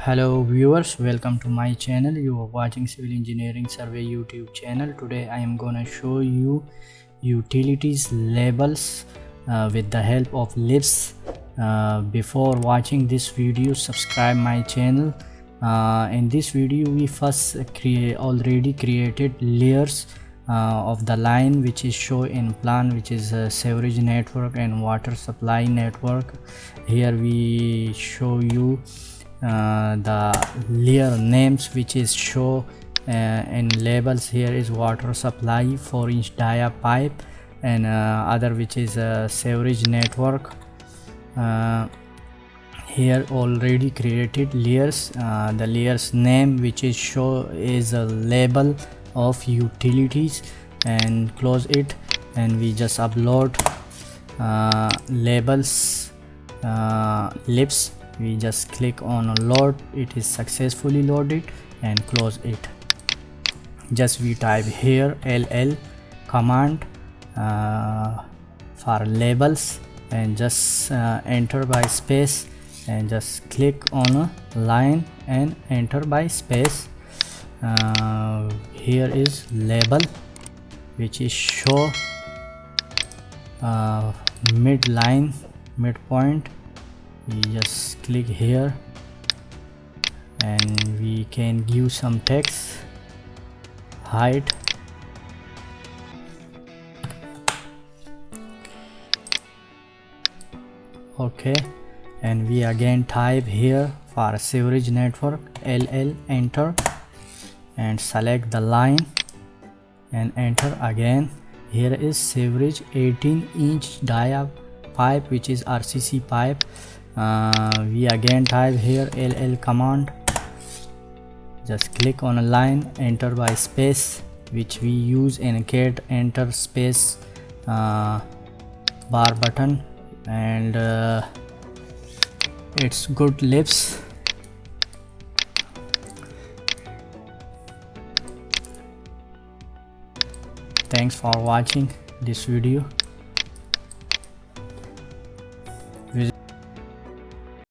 Hello viewers, welcome to my channel. You are watching Civil Engineering Survey YouTube channel. Today I am gonna show you utilities labels with the help of ellipse. Before watching this video, subscribe my channel. In this video we first already created layers of the line which is shown in plan, which is a sewerage network and water supply network. Here we show you the layer names which is show in labels. Here is water supply 4-inch dia pipe, and other which is a sewerage network. Here already created layers. The layers name which is show is a label of utilities, and close it, and we just upload labels ellipse. We just click on load. It is successfully loaded, and close it. Just we type here ll command for labels, and just enter by space, and just click on a line and enter by space. Here is label which is show midline midpoint. We just click here, and we can give some text, height, okay, and we again type here for sewerage network ll, enter, and select the line and enter again. Here is sewerage 18-inch dia pipe which is RCC pipe. We again type here ll command, just click on a line, enter by space, which we use in get enter space bar button, and it's good ellipse. Thanks for watching this video.